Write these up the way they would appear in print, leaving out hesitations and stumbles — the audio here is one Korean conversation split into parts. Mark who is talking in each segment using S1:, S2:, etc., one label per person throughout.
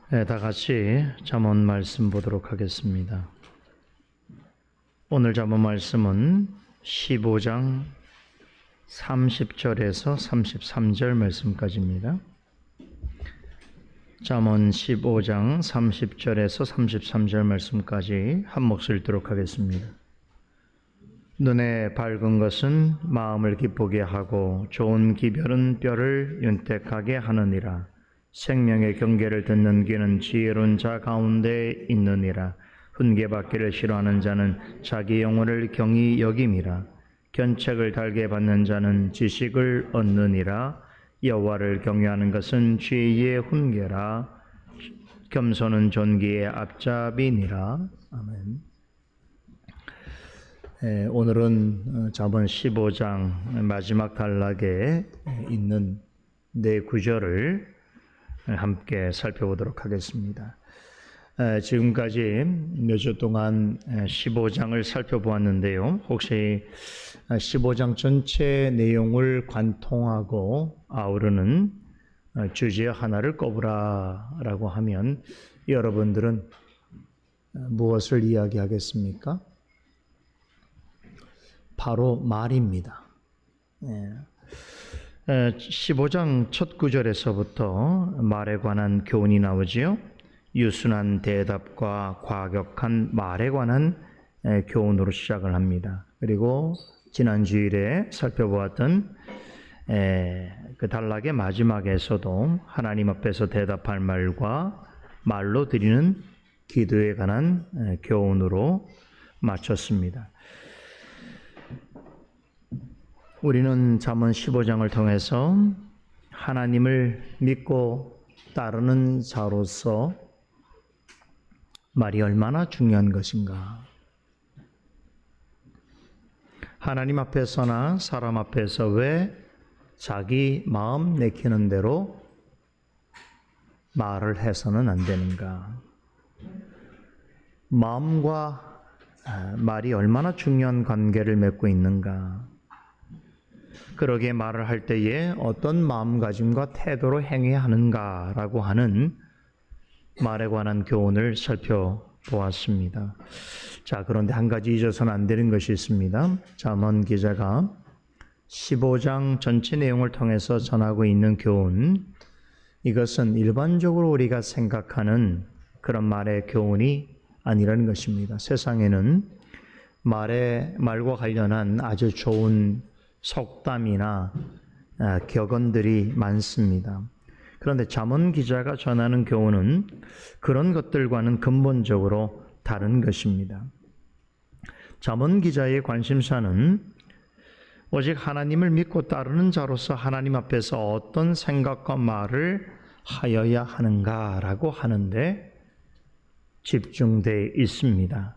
S1: 네, 다 같이 잠언 말씀 보도록 하겠습니다. 오늘 잠언 말씀은 15장 30절에서 33절 말씀까지입니다. 잠언 15장 30절에서 33절 말씀까지 한 목소리 읽도록 하겠습니다. 눈에 밝은 것은 마음을 기쁘게 하고 좋은 기별은 뼈를 윤택하게 하느니라. 생명의 경계를 듣는 귀는 지혜로운 자 가운데 있느니라. 훈계받기를 싫어하는 자는 자기 영혼을 경히 여김이라. 견책을 달게 받는 자는 지식을 얻느니라. 여호와를 경외하는 것은 지혜의 훈계라. 겸손은 존귀의 앞잡이니라. 아멘. 오늘은 잠언 15장 마지막 단락에 있는 네 구절을 함께 살펴보도록 하겠습니다. 지금까지 몇 주 동안 15장을 살펴보았는데요. 혹시 15장 전체 내용을 관통하고 아우르는 주제 하나를 꼽으라라고 하면 여러분들은 무엇을 이야기하겠습니까? 바로 말입니다. 15장 첫 구절에서부터 말에 관한 교훈이 나오지요. 유순한 대답과 과격한 말에 관한 교훈으로 시작을 합니다. 그리고 지난 주일에 살펴보았던 그 단락의 마지막에서도 하나님 앞에서 대답할 말과 말로 드리는 기도에 관한 교훈으로 마쳤습니다. 우리는 잠언 15장을 통해서 하나님을 믿고 따르는 자로서 말이 얼마나 중요한 것인가. 하나님 앞에서나 사람 앞에서 왜 자기 마음 내키는 대로 말을 해서는 안 되는가. 마음과 말이 얼마나 중요한 관계를 맺고 있는가. 그러게 말을 할 때에 어떤 마음가짐과 태도로 행해야 하는가라고 하는 말에 관한 교훈을 살펴보았습니다. 자, 그런데 한 가지 잊어서는 안 되는 것이 있습니다. 잠언 기자가 15장 전체 내용을 통해서 전하고 있는 교훈, 이것은 일반적으로 우리가 생각하는 그런 말의 교훈이 아니라는 것입니다. 세상에는 말과 관련한 아주 좋은 속담이나 격언들이 많습니다. 그런데 잠언 기자가 전하는 교훈은 그런 것들과는 근본적으로 다른 것입니다. 잠언 기자의 관심사는 오직 하나님을 믿고 따르는 자로서 하나님 앞에서 어떤 생각과 말을 하여야 하는가라고 하는데 집중되어 있습니다.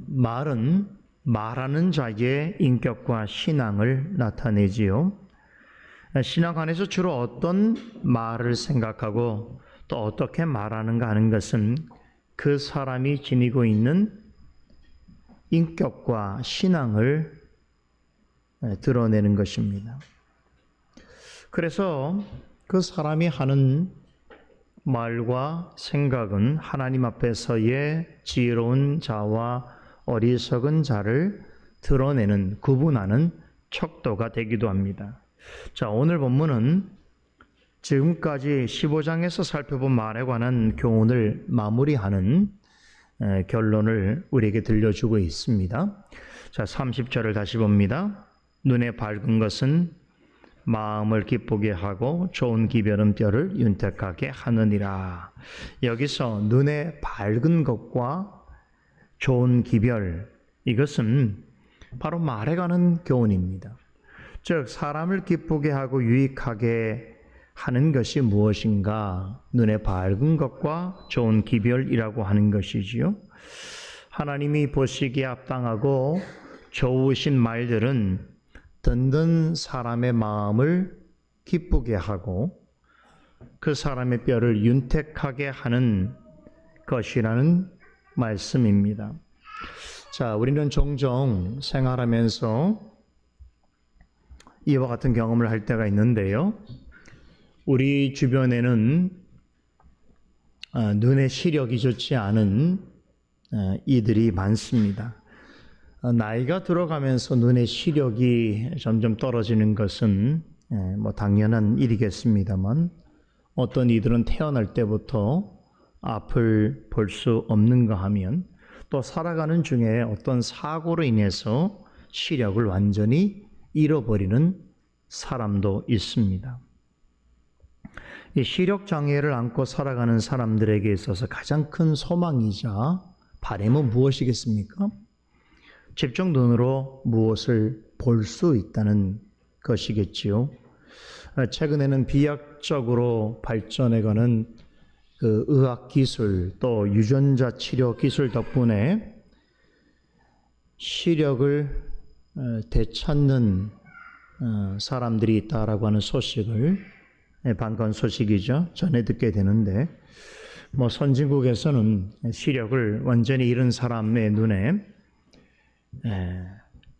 S1: 말은 말하는 자의 인격과 신앙을 나타내지요. 신앙 안에서 주로 어떤 말을 생각하고 또 어떻게 말하는가 하는 것은 그 사람이 지니고 있는 인격과 신앙을 드러내는 것입니다. 그래서 그 사람이 하는 말과 생각은 하나님 앞에서의 지혜로운 자와 어리석은 자를 드러내는, 구분하는 척도가 되기도 합니다. 자, 오늘 본문은 지금까지 15장에서 살펴본 말에 관한 교훈을 마무리하는 결론을 우리에게 들려주고 있습니다. 자, 30절을 다시 봅니다. 눈에 밝은 것은 마음을 기쁘게 하고 좋은 기별은 뼈를 윤택하게 하느니라. 여기서 눈에 밝은 것과 좋은 기별, 이것은 바로 말에 관한 교훈입니다. 즉 사람을 기쁘게 하고 유익하게 하는 것이 무엇인가? 눈에 밝은 것과 좋은 기별이라고 하는 것이지요. 하나님이 보시기에 합당하고 좋으신 말들은 듣는 사람의 마음을 기쁘게 하고 그 사람의 뼈를 윤택하게 하는 것이라는 말씀입니다. 자, 우리는 종종 생활하면서 이와 같은 경험을 할 때가 있는데요. 우리 주변에는 눈의 시력이 좋지 않은 이들이 많습니다. 나이가 들어가면서 눈의 시력이 점점 떨어지는 것은 뭐 당연한 일이겠습니다만, 어떤 이들은 태어날 때부터 앞을 볼 수 없는가 하면, 또 살아가는 중에 어떤 사고로 인해서 시력을 완전히 잃어버리는 사람도 있습니다. 이 시력 장애를 안고 살아가는 사람들에게 있어서 가장 큰 소망이자 바람은 무엇이겠습니까? 직접 눈으로 무엇을 볼 수 있다는 것이겠지요. 최근에는 비약적으로 발전해가는 그 의학 기술, 또 유전자 치료 기술 덕분에 시력을 되찾는 사람들이 있다라고 하는 소식을, 반가운 소식이죠, 전해 듣게 되는데, 뭐 선진국에서는 시력을 완전히 잃은 사람의 눈에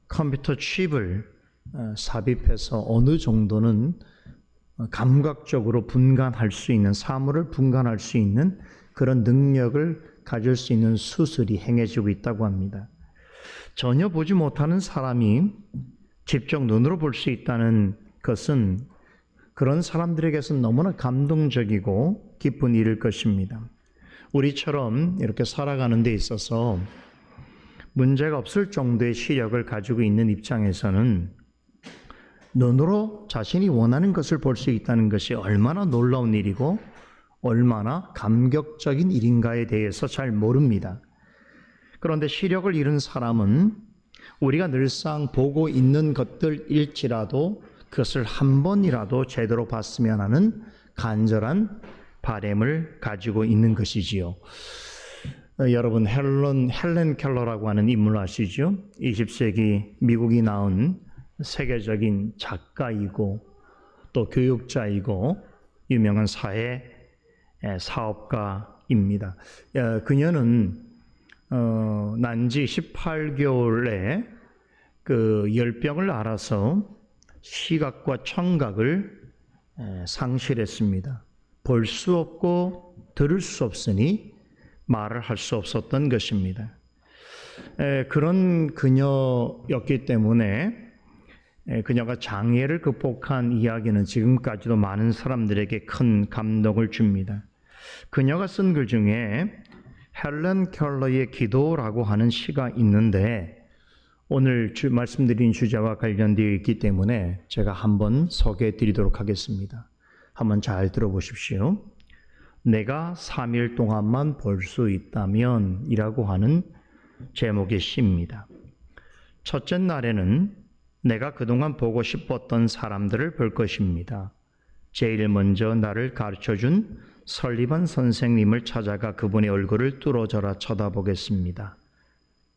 S1: 컴퓨터 칩을 삽입해서 어느 정도는 감각적으로 분간할 수 있는, 사물을 분간할 수 있는 그런 능력을 가질 수 있는 수술이 행해지고 있다고 합니다. 전혀 보지 못하는 사람이 직접 눈으로 볼 수 있다는 것은 그런 사람들에게서는 너무나 감동적이고 기쁜 일일 것입니다. 우리처럼 이렇게 살아가는 데 있어서 문제가 없을 정도의 시력을 가지고 있는 입장에서는 눈으로 자신이 원하는 것을 볼 수 있다는 것이 얼마나 놀라운 일이고 얼마나 감격적인 일인가에 대해서 잘 모릅니다. 그런데 시력을 잃은 사람은 우리가 늘상 보고 있는 것들일지라도 그것을 한 번이라도 제대로 봤으면 하는 간절한 바람을 가지고 있는 것이지요. 여러분, 헬렌 켈러라고 하는 인물 아시죠? 20세기 미국이 낳은 세계적인 작가이고 또 교육자이고 유명한 사회 사업가입니다. 그녀는 난지 18개월에 그 열병을 앓아서 시각과 청각을 상실했습니다. 볼 수 없고 들을 수 없으니 말을 할 수 없었던 것입니다. 그런 그녀였기 때문에 그녀가 장애를 극복한 이야기는 지금까지도 많은 사람들에게 큰 감동을 줍니다. 그녀가 쓴 글 중에 헬렌 켈러의 기도라고 하는 시가 있는데, 오늘 말씀드린 주제와 관련되어 있기 때문에 제가 한번 소개해 드리도록 하겠습니다. 한번 잘 들어보십시오. 내가 3일 동안만 볼 수 있다면 이라고 하는 제목의 시입니다. 첫째 날에는 내가 그동안 보고 싶었던 사람들을 볼 것입니다. 제일 먼저 나를 가르쳐준 설리반 선생님을 찾아가 그분의 얼굴을 뚫어져라 쳐다보겠습니다.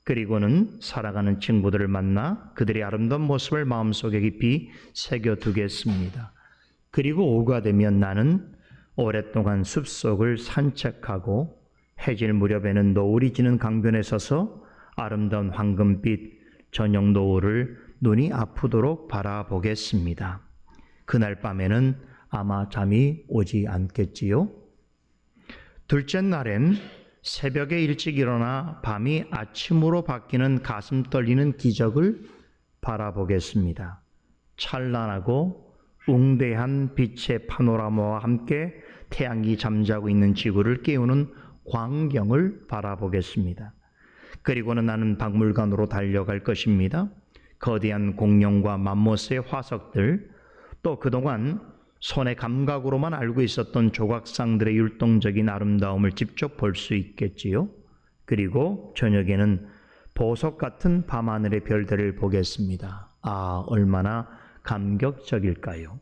S1: 그리고는 살아가는 친구들을 만나 그들의 아름다운 모습을 마음속에 깊이 새겨두겠습니다. 그리고 오후가 되면 나는 오랫동안 숲속을 산책하고 해질 무렵에는 노을이 지는 강변에 서서 아름다운 황금빛 저녁 노을을 눈이 아프도록 바라보겠습니다. 그날 밤에는 아마 잠이 오지 않겠지요? 둘째 날엔 새벽에 일찍 일어나 밤이 아침으로 바뀌는 가슴 떨리는 기적을 바라보겠습니다. 찬란하고 웅대한 빛의 파노라마와 함께 태양이 잠자고 있는 지구를 깨우는 광경을 바라보겠습니다. 그리고는 나는 박물관으로 달려갈 것입니다. 거대한 공룡과 맘모스의 화석들, 또 그동안 손의 감각으로만 알고 있었던 조각상들의 율동적인 아름다움을 직접 볼 수 있겠지요. 그리고 저녁에는 보석 같은 밤하늘의 별들을 보겠습니다. 아, 얼마나 감격적일까요?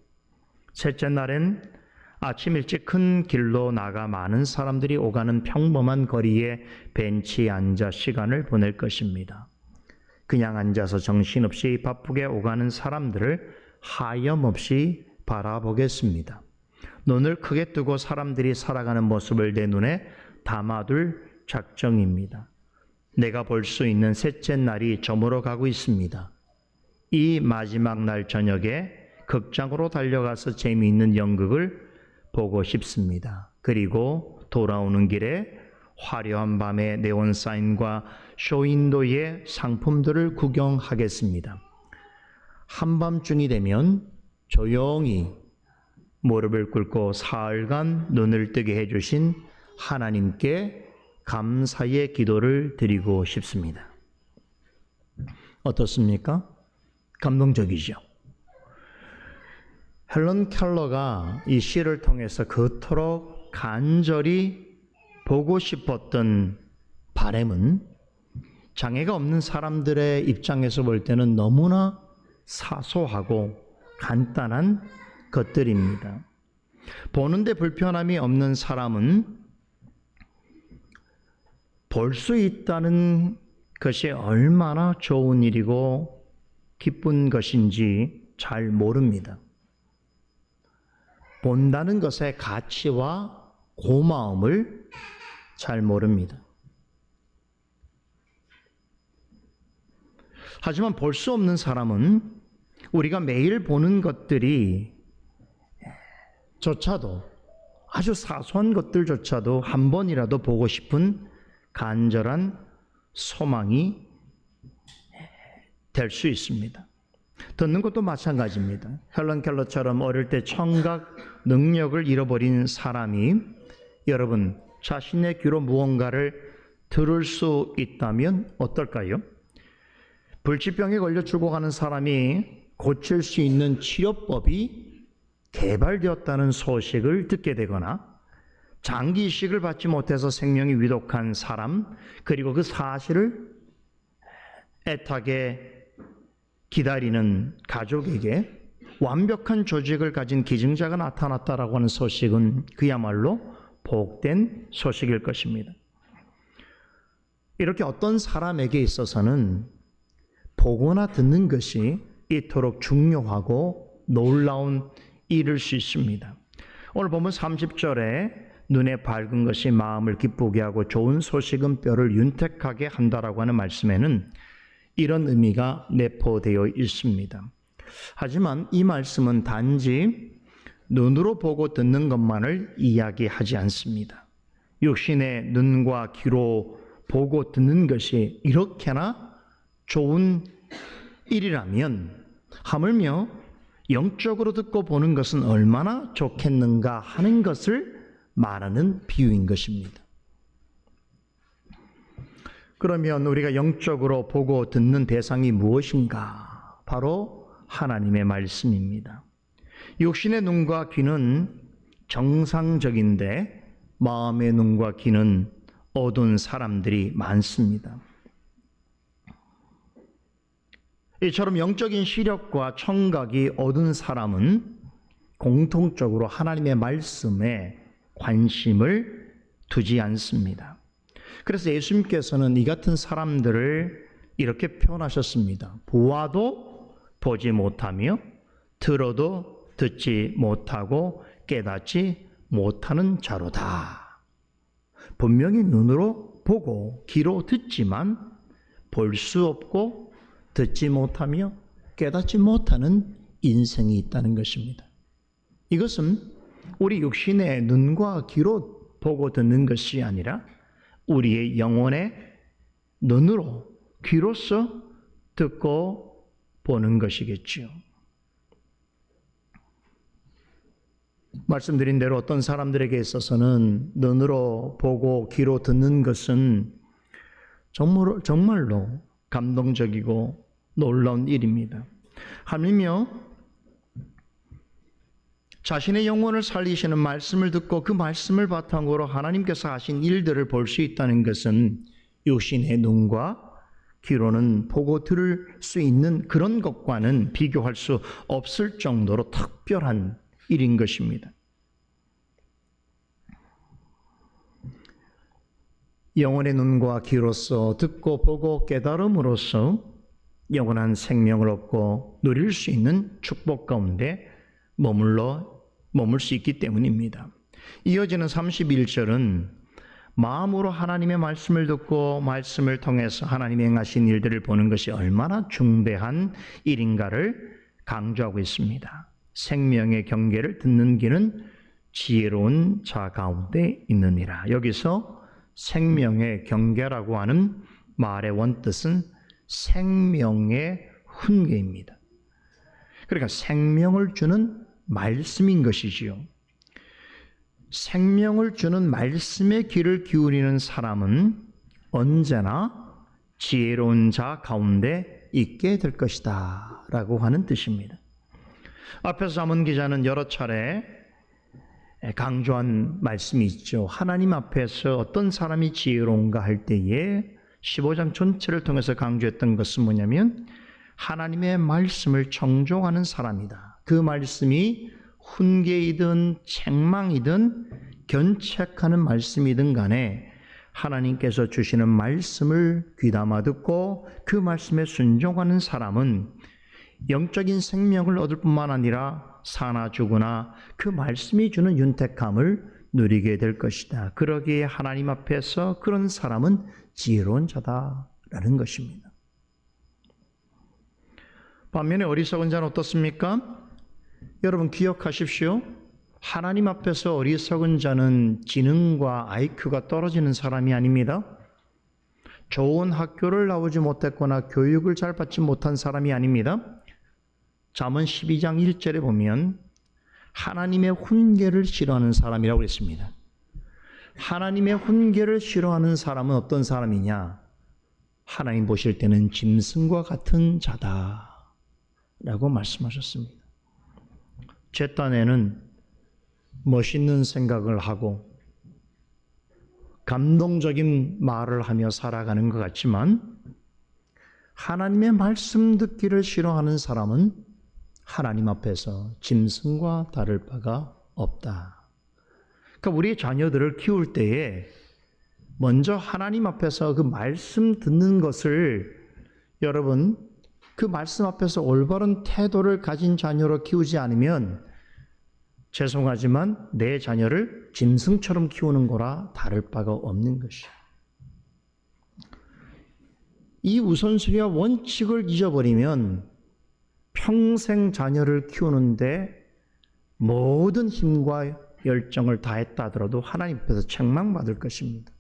S1: 셋째 날엔 아침 일찍 큰 길로 나가 많은 사람들이 오가는 평범한 거리에 벤치에 앉아 시간을 보낼 것입니다. 그냥 앉아서 정신없이 바쁘게 오가는 사람들을 하염없이 바라보겠습니다. 눈을 크게 뜨고 사람들이 살아가는 모습을 내 눈에 담아둘 작정입니다. 내가 볼 수 있는 셋째 날이 저물어 가고 있습니다. 이 마지막 날 저녁에 극장으로 달려가서 재미있는 연극을 보고 싶습니다. 그리고 돌아오는 길에 화려한 밤의 네온사인과 쇼윈도의 상품들을 구경하겠습니다. 한밤중이 되면 조용히 무릎을 꿇고 사흘간 눈을 뜨게 해주신 하나님께 감사의 기도를 드리고 싶습니다. 어떻습니까? 감동적이죠. 헬런 켈러가 이 시를 통해서 그토록 간절히 보고 싶었던 바람은 장애가 없는 사람들의 입장에서 볼 때는 너무나 사소하고 간단한 것들입니다. 보는데 불편함이 없는 사람은 볼 수 있다는 것이 얼마나 좋은 일이고 기쁜 것인지 잘 모릅니다. 본다는 것의 가치와 고마움을 잘 모릅니다. 하지만 볼 수 없는 사람은 우리가 매일 보는 것들이 조차도 아주 사소한 것들조차도 한 번이라도 보고 싶은 간절한 소망이 될 수 있습니다. 듣는 것도 마찬가지입니다. 헬런 켈러처럼 어릴 때 청각 능력을 잃어버린 사람이 여러분 자신의 귀로 무언가를 들을 수 있다면 어떨까요? 불치병에 걸려 죽어가는 사람이 고칠 수 있는 치료법이 개발되었다는 소식을 듣게 되거나 장기 이식을 받지 못해서 생명이 위독한 사람, 그리고 그 사실을 애타게 기다리는 가족에게 완벽한 조직을 가진 기증자가 나타났다라고 하는 소식은 그야말로 복된 소식일 것입니다. 이렇게 어떤 사람에게 있어서는 보거나 듣는 것이 이토록 중요하고 놀라운 일일 수 있습니다. 오늘 보면 30절에 눈에 밝은 것이 마음을 기쁘게 하고 좋은 소식은 뼈를 윤택하게 한다라고 하는 말씀에는 이런 의미가 내포되어 있습니다. 하지만 이 말씀은 단지 눈으로 보고 듣는 것만을 이야기하지 않습니다. 육신의 눈과 귀로 보고 듣는 것이 이렇게나 좋은 일이라면 하물며 영적으로 듣고 보는 것은 얼마나 좋겠는가 하는 것을 말하는 비유인 것입니다. 그러면 우리가 영적으로 보고 듣는 대상이 무엇인가? 바로 하나님의 말씀입니다. 육신의 눈과 귀는 정상적인데 마음의 눈과 귀는 어두운 사람들이 많습니다. 이처럼 영적인 시력과 청각이 어두운 사람은 공통적으로 하나님의 말씀에 관심을 두지 않습니다. 그래서 예수님께서는 이 같은 사람들을 이렇게 표현하셨습니다. 보아도 보지 못하며 들어도 듣지 못하고 깨닫지 못하는 자로다. 분명히 눈으로 보고 귀로 듣지만 볼 수 없고 듣지 못하며 깨닫지 못하는 인생이 있다는 것입니다. 이것은 우리 육신의 눈과 귀로 보고 듣는 것이 아니라 우리의 영혼의 눈으로 귀로서 듣고 보는 것이겠지요. 말씀드린 대로 어떤 사람들에게 있어서는 눈으로 보고 귀로 듣는 것은 정말로 감동적이고 놀라운 일입니다. 하물며 자신의 영혼을 살리시는 말씀을 듣고 그 말씀을 바탕으로 하나님께서 하신 일들을 볼 수 있다는 것은 육신의 눈과 귀로는 보고 들을 수 있는 그런 것과는 비교할 수 없을 정도로 특별한 일인 것입니다. 영혼의 눈과 귀로서 듣고 보고 깨달음으로써 영원한 생명을 얻고 누릴 수 있는 축복 가운데 머물 수 있기 때문입니다. 이어지는 31절은 마음으로 하나님의 말씀을 듣고 말씀을 통해서 하나님이 행하신 일들을 보는 것이 얼마나 중대한 일인가를 강조하고 있습니다. 생명의 경계를 듣는 귀는 지혜로운 자 가운데 있느니라. 여기서 생명의 경계라고 하는 말의 원뜻은 생명의 훈계입니다. 그러니까 생명을 주는 말씀인 것이지요. 생명을 주는 말씀의 귀를 기울이는 사람은 언제나 지혜로운 자 가운데 있게 될 것이다 라고 하는 뜻입니다. 앞에서 자문 기자는 여러 차례 강조한 말씀이 있죠. 하나님 앞에서 어떤 사람이 지혜로운가 할 때에 15장 전체를 통해서 강조했던 것은 뭐냐면 하나님의 말씀을 청종하는 사람이다. 그 말씀이 훈계이든 책망이든 견책하는 말씀이든 간에 하나님께서 주시는 말씀을 귀담아 듣고 그 말씀에 순종하는 사람은 영적인 생명을 얻을 뿐만 아니라 사나 죽으나 그 말씀이 주는 윤택함을 누리게 될 것이다. 그러기에 하나님 앞에서 그런 사람은 지혜로운 자다라는 것입니다. 반면에 어리석은 자는 어떻습니까? 여러분 기억하십시오. 하나님 앞에서 어리석은 자는 지능과 IQ가 떨어지는 사람이 아닙니다. 좋은 학교를 나오지 못했거나 교육을 잘 받지 못한 사람이 아닙니다. 잠언 12장 1절에 보면 하나님의 훈계를 싫어하는 사람이라고 했습니다. 하나님의 훈계를 싫어하는 사람은 어떤 사람이냐? 하나님 보실 때는 짐승과 같은 자다라고 말씀하셨습니다. 제 딴에는 멋있는 생각을 하고 감동적인 말을 하며 살아가는 것 같지만 하나님의 말씀 듣기를 싫어하는 사람은 하나님 앞에서 짐승과 다를 바가 없다. 그러니까 우리 자녀들을 키울 때에 먼저 하나님 앞에서 그 말씀 듣는 것을 여러분 그 말씀 앞에서 올바른 태도를 가진 자녀로 키우지 않으면 죄송하지만 내 자녀를 짐승처럼 키우는 거라 다를 바가 없는 것이야. 이 우선순위와 원칙을 잊어버리면 평생 자녀를 키우는데 모든 힘과 열정을 다했다 하더라도 하나님 앞에서 책망받을 것입니다.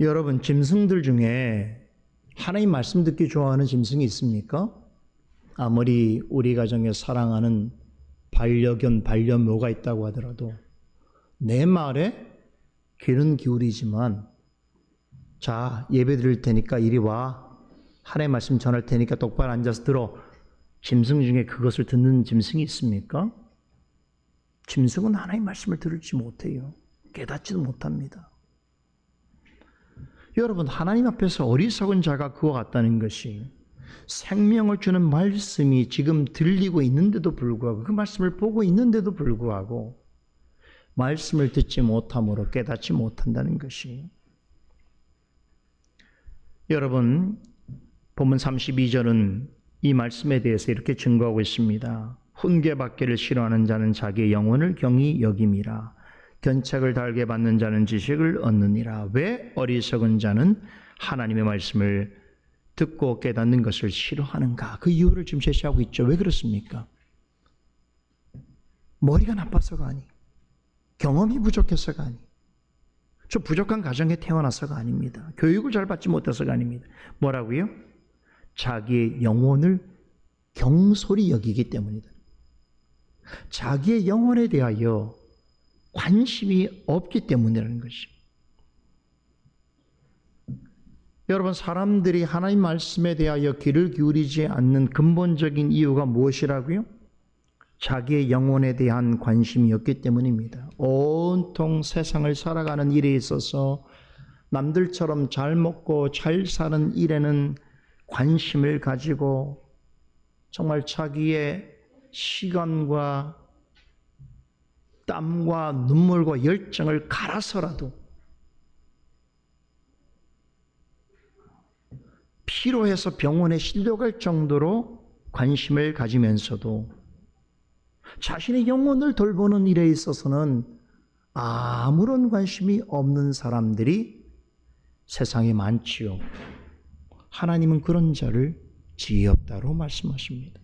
S1: 여러분 짐승들 중에 하나님 말씀 듣기 좋아하는 짐승이 있습니까? 아무리 우리 가정에 사랑하는 반려견, 반려묘가 있다고 하더라도 내 말에 귀는 기울이지만 자 예배 드릴 테니까 이리 와 하나님 말씀 전할 테니까 똑바로 앉아서 들어. 짐승 중에 그것을 듣는 짐승이 있습니까? 짐승은 하나님 말씀을 들을지 못해요. 깨닫지도 못합니다. 여러분 하나님 앞에서 어리석은 자가 그와 같다는 것이 생명을 주는 말씀이 지금 들리고 있는데도 불구하고 그 말씀을 보고 있는데도 불구하고 말씀을 듣지 못함으로 깨닫지 못한다는 것이 여러분 본문 32절은 이 말씀에 대해서 이렇게 증거하고 있습니다. 훈계받기를 싫어하는 자는 자기의 영혼을 경히 여김이라. 견책을 달게 받는 자는 지식을 얻느니라. 왜 어리석은 자는 하나님의 말씀을 듣고 깨닫는 것을 싫어하는가? 그 이유를 지금 제시하고 있죠. 왜 그렇습니까? 머리가 나빠서가 아니, 경험이 부족해서가 아니, 저 부족한 가정에 태어나서가 아닙니다. 교육을 잘 받지 못해서가 아닙니다. 뭐라고요? 자기의 영혼을 경솔히 여기기 때문이다. 자기의 영혼에 대하여 관심이 없기 때문이라는 것입니다. 여러분 사람들이 하나님 말씀에 대하여 귀를 기울이지 않는 근본적인 이유가 무엇이라고요? 자기의 영혼에 대한 관심이 없기 때문입니다. 온통 세상을 살아가는 일에 있어서 남들처럼 잘 먹고 잘 사는 일에는 관심을 가지고 정말 자기의 시간과 땀과 눈물과 열정을 갈아서라도 피로해서 병원에 실려갈 정도로 관심을 가지면서도 자신의 영혼을 돌보는 일에 있어서는 아무런 관심이 없는 사람들이 세상에 많지요. 하나님은 그런 자를 지혜 없다로 말씀하십니다.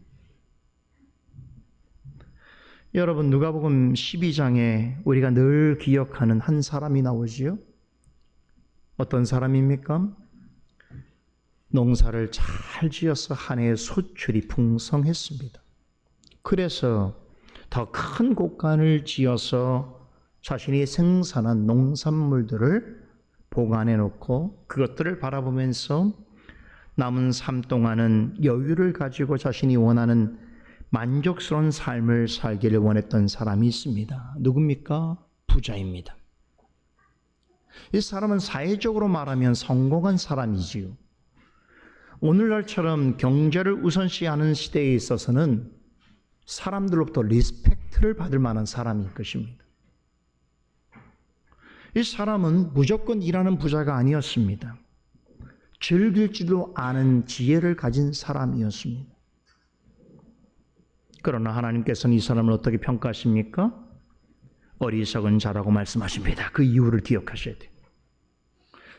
S1: 여러분 누가복음 12장에 우리가 늘 기억하는 한 사람이 나오지요. 어떤 사람입니까? 농사를 잘 지어서 한 해의 소출이 풍성했습니다. 그래서 더 큰 곳간을 지어서 자신이 생산한 농산물들을 보관해 놓고 그것들을 바라보면서 남은 삶 동안은 여유를 가지고 자신이 원하는 만족스러운 삶을 살기를 원했던 사람이 있습니다. 누굽니까? 부자입니다. 이 사람은 사회적으로 말하면 성공한 사람이지요. 오늘날처럼 경제를 우선시하는 시대에 있어서는 사람들로부터 리스펙트를 받을 만한 사람일 것입니다. 이 사람은 무조건 일하는 부자가 아니었습니다. 즐길 줄도 아는 지혜를 가진 사람이었습니다. 그러나 하나님께서는 이 사람을 어떻게 평가하십니까? 어리석은 자라고 말씀하십니다. 그 이유를 기억하셔야 돼요.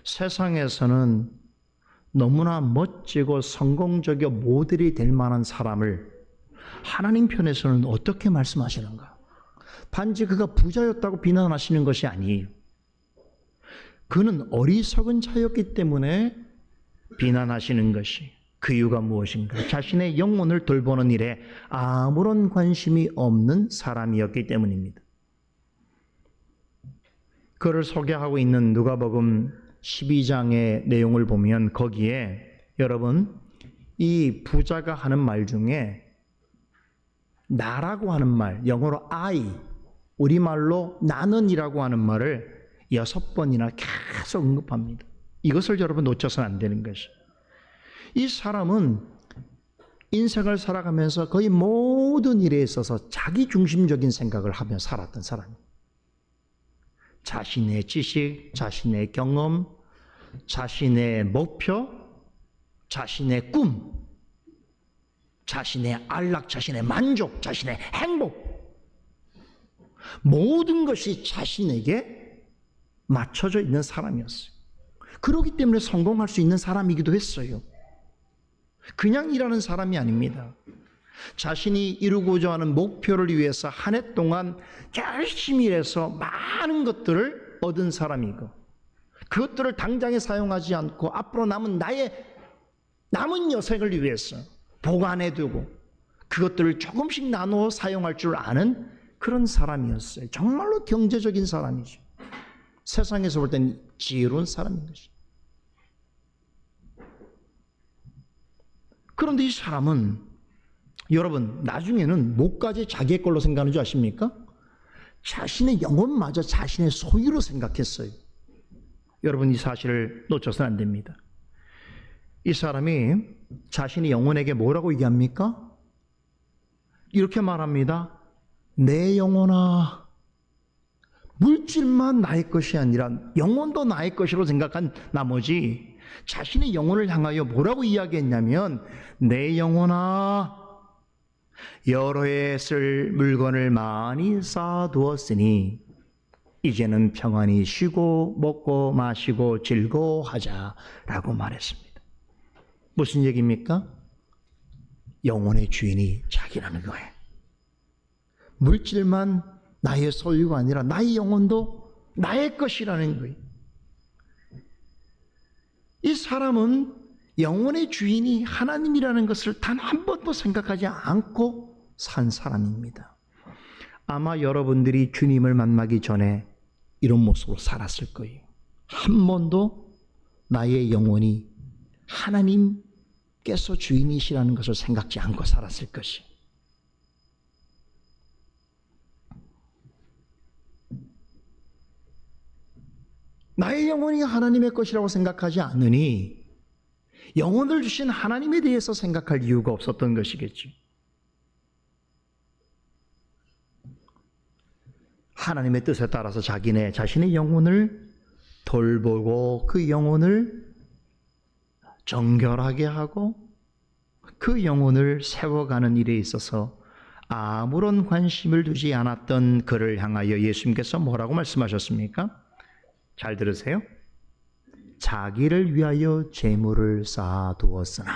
S1: 세상에서는 너무나 멋지고 성공적이고 모델이 될 만한 사람을 하나님 편에서는 어떻게 말씀하시는가? 단지 그가 부자였다고 비난하시는 것이 아니에요. 그는 어리석은 자였기 때문에 비난하시는 것이, 그 이유가 무엇인가? 자신의 영혼을 돌보는 일에 아무런 관심이 없는 사람이었기 때문입니다. 그를 소개하고 있는 누가복음 12장의 내용을 보면 거기에 여러분 이 부자가 하는 말 중에 나라고 하는 말, 영어로 I, 우리말로 나는이라고 하는 말을 6번이나 계속 언급합니다. 이것을 여러분 놓쳐서는 안 되는 것이죠. 이 사람은 인생을 살아가면서 거의 모든 일에 있어서 자기 중심적인 생각을 하며 살았던 사람입니다. 자신의 지식, 자신의 경험, 자신의 목표, 자신의 꿈, 자신의 안락, 자신의 만족, 자신의 행복, 모든 것이 자신에게 맞춰져 있는 사람이었어요. 그렇기 때문에 성공할 수 있는 사람이기도 했어요. 그냥 일하는 사람이 아닙니다. 자신이 이루고자 하는 목표를 위해서 한 해 동안 열심히 일해서 많은 것들을 얻은 사람이고, 그것들을 당장에 사용하지 않고 앞으로 남은 남은 여생을 위해서 보관해두고 그것들을 조금씩 나누어 사용할 줄 아는 그런 사람이었어요. 정말로 경제적인 사람이죠. 세상에서 볼 땐 지혜로운 사람인 것이죠. 그런데 이 사람은 여러분 나중에는 뭐까지 자기의 걸로 생각하는 줄 아십니까? 자신의 영혼마저 자신의 소유로 생각했어요. 여러분 이 사실을 놓쳐서는 안 됩니다. 이 사람이 자신의 영혼에게 뭐라고 얘기합니까? 이렇게 말합니다. 내 영혼아, 물질만 나의 것이 아니라 영혼도 나의 것이라고 생각한 나머지 자신의 영혼을 향하여 뭐라고 이야기했냐면, 내 영혼아, 여러 해 쓸 물건을 많이 쌓아두었으니 이제는 평안히 쉬고 먹고 마시고 즐거워하자라고 말했습니다. 무슨 얘기입니까? 영혼의 주인이 자기라는 거예요. 물질만 나의 소유가 아니라 나의 영혼도 나의 것이라는 거예요. 이 사람은 영혼의 주인이 하나님이라는 것을 단 한 번도 생각하지 않고 산 사람입니다. 아마 여러분들이 주님을 만나기 전에 이런 모습으로 살았을 거예요. 한 번도 나의 영혼이 하나님께서 주인이시라는 것을 생각지 않고 살았을 것이. 나의 영혼이 하나님의 것이라고 생각하지 않으니 영혼을 주신 하나님에 대해서 생각할 이유가 없었던 것이겠지. 하나님의 뜻에 따라서 자신의 영혼을 돌보고 그 영혼을 정결하게 하고 그 영혼을 세워가는 일에 있어서 아무런 관심을 두지 않았던 그를 향하여 예수님께서 뭐라고 말씀하셨습니까? 잘 들으세요. 자기를 위하여 재물을 쌓아두었으나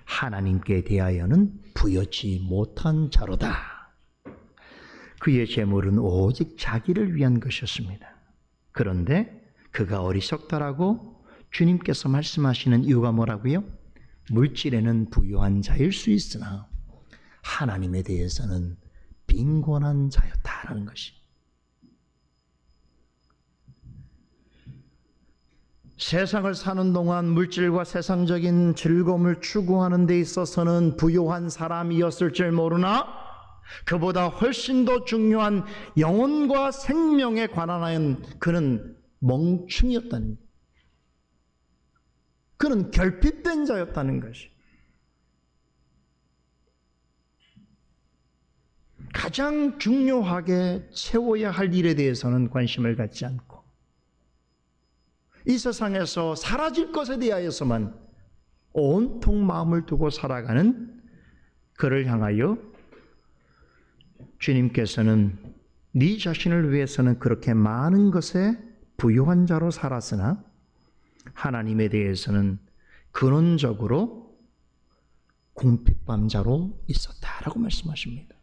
S1: 하나님께 대하여는 부여치 못한 자로다 그의 재물은 오직 자기를 위한 것이었습니다. 그런데 그가 어리석다라고 주님께서 말씀하시는 이유가 뭐라고요? 물질에는 부유한 자일 수 있으나 하나님에 대해서는 빈곤한 자였다라는 것이. 세상을 사는 동안 물질과 세상적인 즐거움을 추구하는 데 있어서는 부유한 사람이었을 줄 모르나 그보다 훨씬 더 중요한 영혼과 생명에 관한 그는 멍충이었다는 거예요. 그는 결핍된 자였다는 것이. 가장 중요하게 채워야 할 일에 대해서는 관심을 갖지 않고 이 세상에서 사라질 것에 대하여서만 온통 마음을 두고 살아가는 그를 향하여 주님께서는 네 자신을 위해서는 그렇게 많은 것에 부유한 자로 살았으나 하나님에 대해서는 근원적으로 궁핍한 자로 있었다라고 말씀하십니다.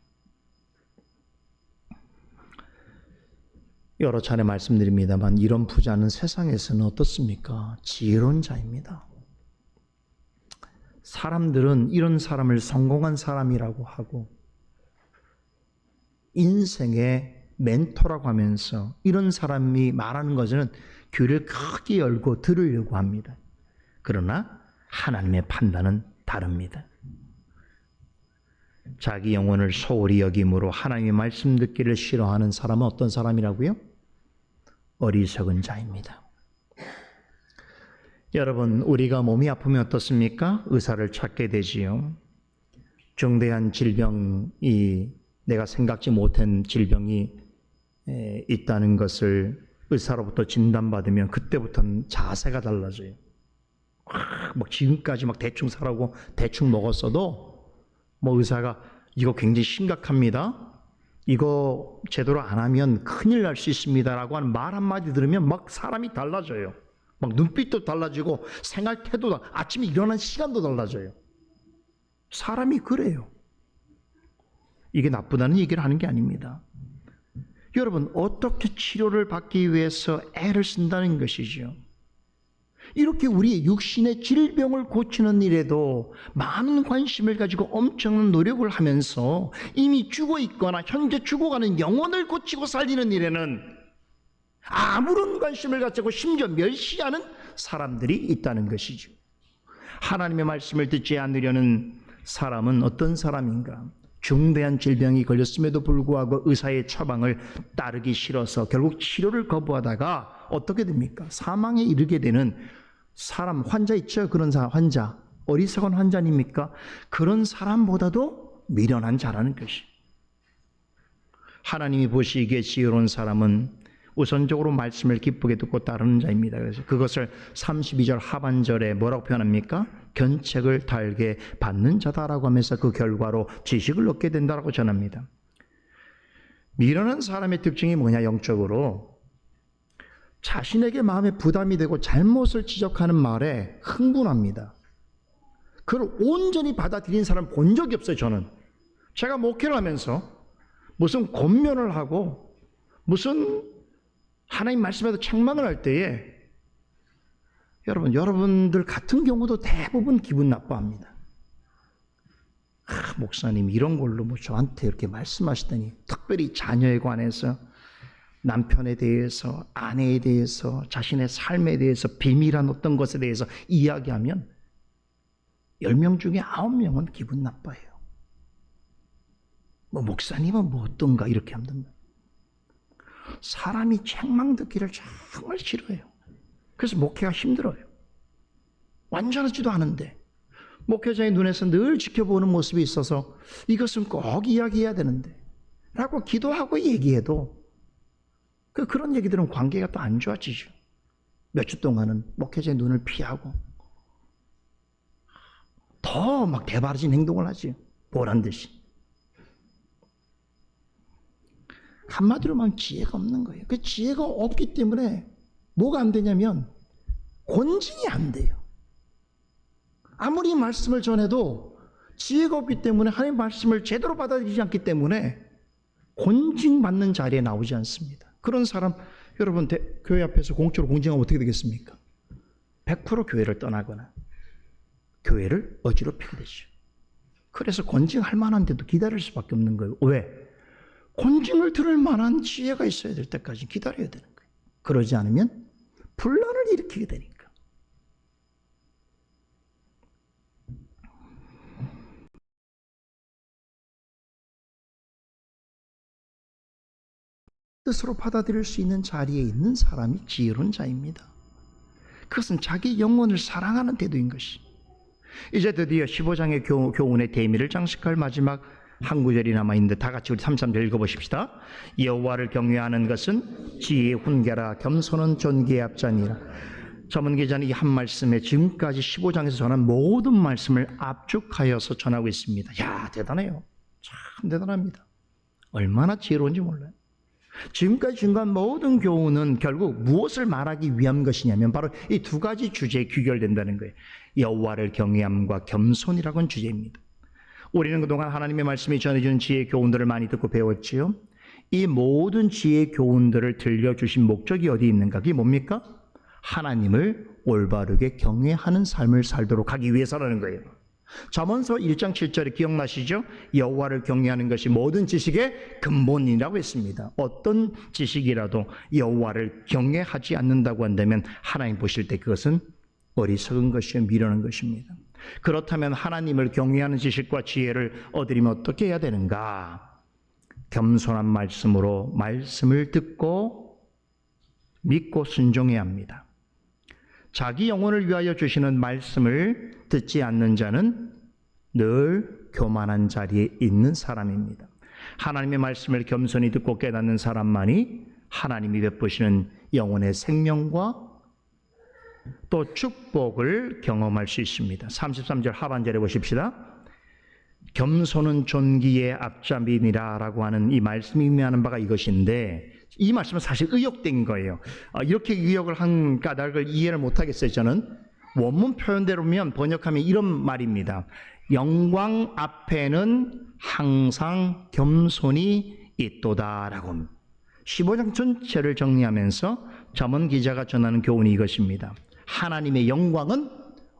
S1: 여러 차례 말씀드립니다만 이런 부자는 세상에서는 어떻습니까? 지혜로운 자입니다. 사람들은 이런 사람을 성공한 사람이라고 하고 인생의 멘토라고 하면서 이런 사람이 말하는 것은 귀를 크게 열고 들으려고 합니다. 그러나 하나님의 판단은 다릅니다. 자기 영혼을 소홀히 여김으로 하나님의 말씀 듣기를 싫어하는 사람은 어떤 사람이라고요? 어리석은 자입니다. 여러분, 우리가 몸이 아프면 어떻습니까? 의사를 찾게 되지요. 중대한 질병이 내가 생각지 못한 질병이 있다는 것을 의사로부터 진단받으면 그때부터는 자세가 달라져요. 막 지금까지 막 대충 살라고 대충 먹었어도 뭐 의사가 이거 굉장히 심각합니다. 이거 제대로 안 하면 큰일 날 수 있습니다라고 하는 말 한마디 들으면 막 사람이 달라져요. 막 눈빛도 달라지고 생활 태도도 아침에 일어나는 시간도 달라져요. 사람이 그래요. 이게 나쁘다는 얘기를 하는 게 아닙니다. 여러분, 어떻게 치료를 받기 위해서 애를 쓴다는 것이죠. 이렇게 우리 육신의 질병을 고치는 일에도 많은 관심을 가지고 엄청난 노력을 하면서 이미 죽어 있거나 현재 죽어가는 영혼을 고치고 살리는 일에는 아무런 관심을 갖지 않고 심지어 멸시하는 사람들이 있다는 것이죠. 하나님의 말씀을 듣지 않으려는 사람은 어떤 사람인가? 중대한 질병이 걸렸음에도 불구하고 의사의 처방을 따르기 싫어서 결국 치료를 거부하다가 어떻게 됩니까? 사망에 이르게 되는 사람, 환자 있죠? 그런 사람, 환자. 어리석은 환자입니까? 그런 사람보다도 미련한 자라는 것이. 하나님이 보시기에 지혜로운 사람은 우선적으로 말씀을 기쁘게 듣고 따르는 자입니다. 그래서 그것을 32절 하반절에 뭐라고 표현합니까? 견책을 달게 받는 자다라고 하면서 그 결과로 지식을 얻게 된다라고 전합니다. 미련한 사람의 특징이 뭐냐? 영적으로 자신에게 마음에 부담이 되고 잘못을 지적하는 말에 흥분합니다. 그걸 온전히 받아들인 사람 본 적이 없어요. 저는 제가 목회를 하면서 무슨 권면을 하고 무슨 하나님 말씀에도 책망을 할 때에 여러분들 같은 경우도 대부분 기분 나빠합니다. 목사님 이런 걸로 뭐 저한테 이렇게 말씀하시더니, 특별히 자녀에 관해서, 남편에 대해서, 아내에 대해서, 자신의 삶에 대해서, 비밀한 어떤 것에 대해서 이야기하면 10명 중에 9명은 기분 나빠해요. 뭐 목사님은 뭐 어떤가 이렇게 합니다. 사람이 책망 듣기를 정말 싫어해요. 그래서 목회가 힘들어요. 완전하지도 않은데 목회자의 눈에서 늘 지켜보는 모습이 있어서 이것은 꼭 이야기해야 되는데 라고 기도하고 얘기해도 그런 얘기들은 관계가 또 안 좋아지죠. 몇 주 동안은 목회자의 눈을 피하고 더 막 대바라진 행동을 하지, 보란 듯이. 한마디로 말하면 지혜가 없는 거예요. 그 지혜가 없기 때문에 뭐가 안 되냐면 권징이 안 돼요. 아무리 말씀을 전해도 지혜가 없기 때문에, 하나님 말씀을 제대로 받아들이지 않기 때문에 공징받는 자리에 나오지 않습니다. 그런 사람 여러분 교회 앞에서 공적으로 공징하면 어떻게 되겠습니까? 100% 교회를 떠나거나 교회를 어지럽히게 되죠. 그래서 권징할 만한데도 기다릴 수밖에 없는 거예요. 왜? 권징을 들을 만한 지혜가 있어야 될 때까지 기다려야 되는 거예요. 그러지 않으면 분란을 일으키게 되니까. 뜻으로 받아들일 수 있는 자리에 있는 사람이 지혜로운 자입니다. 그것은 자기 영혼을 사랑하는 태도인 것이. 이제 드디어 15장의 교훈의 대미를 장식할 마지막 한 구절이 남아있는데 다 같이 우리 33절 읽어보십시다. 여호와를 경외하는 것은 지혜의 훈계라 겸손은 존귀의 앞자니라. 전문 기자는 이 한 말씀에 지금까지 15장에서 전한 모든 말씀을 압축하여서 전하고 있습니다. 야, 대단해요. 참 대단합니다. 얼마나 지혜로운지 몰라요. 지금까지 중간 모든 교훈은 결국 무엇을 말하기 위한 것이냐면 바로 이 두 가지 주제에 귀결된다는 거예요. 여호와를 경외함과 겸손이라고 하는 주제입니다. 우리는 그동안 하나님의 말씀이 전해주는 지혜의 교훈들을 많이 듣고 배웠지요. 이 모든 지혜의 교훈들을 들려주신 목적이 어디 있는가? 그게 뭡니까? 하나님을 올바르게 경외하는 삶을 살도록 하기 위해서라는 거예요. 잠언서 1장 7절에 기억나시죠? 여호와를 경외하는 것이 모든 지식의 근본이라고 했습니다. 어떤 지식이라도 여호와를 경외하지 않는다고 한다면 하나님 보실 때 그것은 어리석은 것이요 미련한 것입니다. 그렇다면 하나님을 경외하는 지식과 지혜를 얻으려면 어떻게 해야 되는가? 겸손한 말씀으로 말씀을 듣고 믿고 순종해야 합니다. 자기 영혼을 위하여 주시는 말씀을 듣지 않는 자는 늘 교만한 자리에 있는 사람입니다. 하나님의 말씀을 겸손히 듣고 깨닫는 사람만이 하나님이 베푸시는 영혼의 생명과 또 축복을 경험할 수 있습니다. 33절 하반절에 보십시다. 겸손은 존귀의 앞잡이니라 라고 하는 이 말씀이 의미하는 바가 이것인데 이 말씀은 사실 의역된 거예요. 이렇게 의역을 한 까닭을 이해를 못하겠어요. 저는 원문 표현대로면 번역하면 이런 말입니다. 영광 앞에는 항상 겸손이 있도다 라고 15장 전체를 정리하면서 잠언 기자가 전하는 교훈이 이것입니다. 하나님의 영광은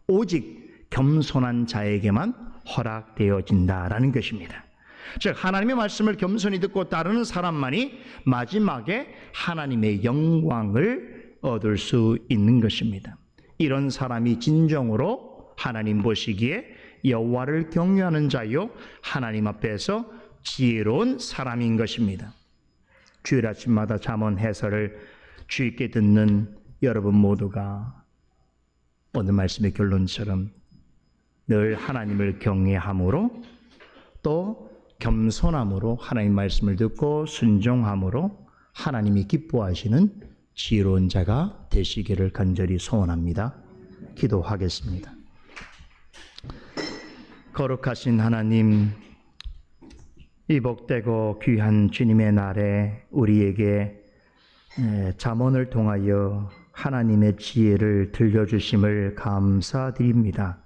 S1: 오직 겸손한 자에게만 허락되어진다라는 것입니다. 즉 하나님의 말씀을 겸손히 듣고 따르는 사람만이 마지막에 하나님의 영광을 얻을 수 있는 것입니다. 이런 사람이 진정으로 하나님 보시기에 여호와를 경외하는 자요 하나님 앞에서 지혜로운 사람인 것입니다. 주일 아침마다 잠언 해설을 주의 있게 듣는 여러분 모두가 오늘 말씀의 결론처럼 늘 하나님을 경외함으로 또 겸손함으로 하나님 말씀을 듣고 순종함으로 하나님이 기뻐하시는 지혜로운 자가 되시기를 간절히 소원합니다. 기도하겠습니다. 거룩하신 하나님, 이 복되고 귀한 주님의 날에 우리에게 잠언을 통하여 하나님의 지혜를 들려주심을 감사드립니다.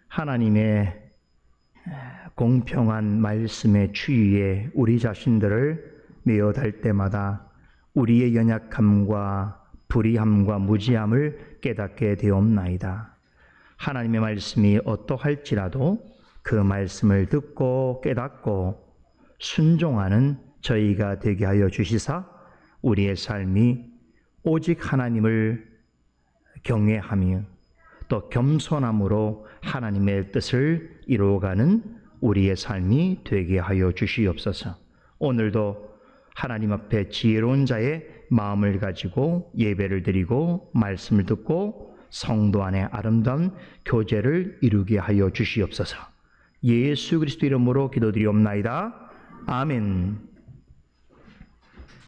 S1: 하나님의 공평한 말씀의 추위에 우리 자신들을 메어달 때마다 우리의 연약함과 불의함과 무지함을 깨닫게 되옵나이다. 하나님의 말씀이 어떠할지라도 그 말씀을 듣고 깨닫고 순종하는 저희가 되게 하여 주시사 우리의 삶이 오직 하나님을 경외하며 또 겸손함으로 하나님의 뜻을 이루어가는 우리의 삶이 되게 하여 주시옵소서. 오늘도 하나님 앞에 지혜로운 자의 마음을 가지고 예배를 드리고 말씀을 듣고 성도 안에 아름다운 교제를 이루게 하여 주시옵소서. 예수 그리스도 이름으로 기도드리옵나이다. 아멘.